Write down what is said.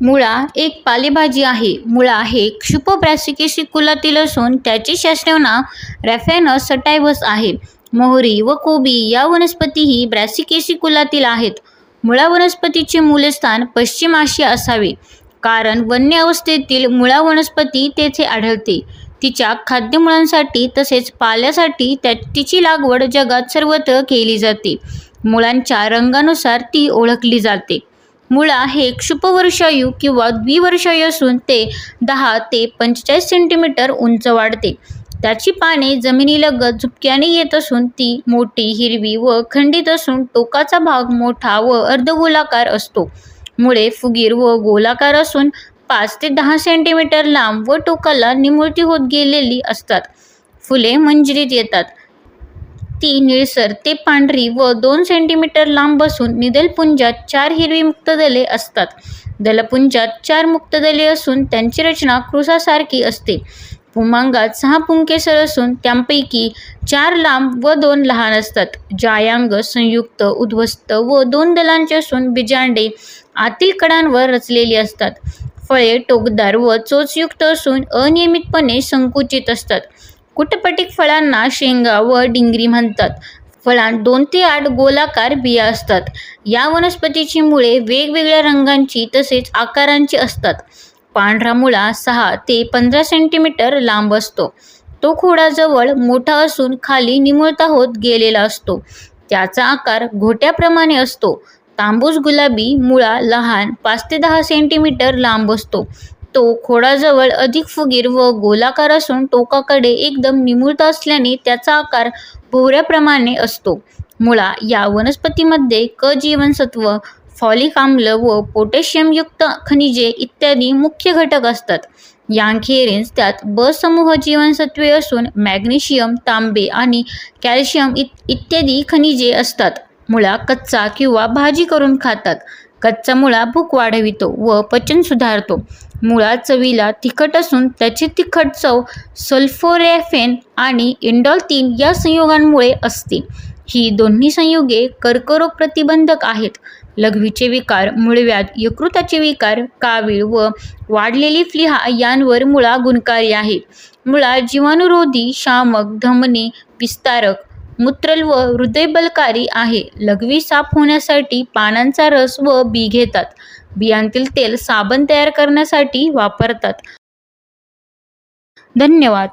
मुळा एक पालेभाजी आहे. मुळा हे क्षुपर कुलातील असून त्याचे शास्त्रीय नाव रॅफॅनस सटायव्हस आहे. मोहरी व कोबी या वनस्पतीही ब्रॅसिकेसी कुलातील आहेत. मुळा वनस्पतीचे मूलस्थान पश्चिम आशिया असावे, कारण वन्य अवस्थेतील मुळा वनस्पती तेथे आढळते. तिच्या खाद्यमुळांसाठी तसेच पाल्यासाठी तिची लागवड जगात सर्वत्र केली जाते. मुळांच्या रंगानुसार ती ओळखली जाते. मुळा हे क्षुपवर्षायू किंवा द्विवर्षायू असून ते 10 ते 45 सेंटीमीटर उंच वाढते. त्याची पाने जमिनीलगत झुपक्याने येत असून ती मोठी, हिरवी व खंडित असून टोकाचा भाग मोठा व अर्धगोलाकार असतो. मुळे फुगीर व गोलाकार असून 5 ते 10 सेंटीमीटर लांब व टोकाला निमुळती होत गेलेली असतात. फुले मंजिरीत येतात. ती निळसर ते पांढरी व 2 सेंटीमीटर लांब असून निदलपुंजात 4 हिरवी मुक्तदले असतात. दलपुंजात 4 मुक्तदले असून त्यांची रचना क्रूसासारखी असते. पुमांगात 6 पुंकेसर असून त्यांपैकी 4 लांब व 2 लहान असतात. जायांग संयुक्त, उद्ध्वस्त व 2 दलांचे असून बीजांडे आतील कडांवर रचलेली असतात. फळे टोकदार व चोचयुक्त असून अनियमितपणे संकुचित असतात. कुटपटीक फळांना शेंगा व डिंगरी म्हणतात. फळांत 2 ते 8 गोलाकार बिया असतात. या वनस्पतीची मुळे वेगवेगळ्या रंगांची तसेच आकारांची असतात. पांढरा मुळा 6 ते 15 सेंटीमीटर लांब असतो. तो खोडाजवळ मोठा असून खाली निमुळता होत गेलेला असतो. त्याचा आकार घोट्याप्रमाणे असतो. तांबूस गुलाबी मुळा लहान 5 ते 10 सेंटीमीटर लांब असतो. तो खोडाजवळ अधिक फुगीर व गोलाकार असून टोकाकडे एकदम निमुळता असल्याने त्याचा आकार भोवऱ्याप्रमाणे असतो. मुळा या वनस्पतीमध्ये क जीवनसत्व, फॉलिक आम्ल व पोटॅशियमयुक्त खनिजे इत्यादी मुख्य घटक असतात. यांखेरीज त्यात ब समूह जीवनसत्वे असून मॅग्नेशियम, तांबे आणि कॅल्शियम इत्यादी खनिजे असतात. मुळा कच्चा किंवा भाजी करून खातात. कच्चा मुळा भूक वाढवितो व पचन सुधारतो. मुळा चवीला तिखट असून त्याची तिखट चव सल्फोरॅफेन आणि इंडॉल-3 या संयुगांमुळे असते. ही दोन्ही संयुगे कर्करोग प्रतिबंधक आहेत. लघवीचे विकार, मूळव्याध, यकृताचे विकार, कावीळ व वाढलेली प्लीहा यांवर मुळा गुणकारी आहे. मुळा जीवाणुरोधी, शामक, धमनी विस्तारक, मूत्रल व हृदयबलकारी आहे. लघवी साफ होण्यासाठी पानांचा रस व बी घेतात. बियांतील तेल साबण तयार करण्यासाठी वापरतात. धन्यवाद.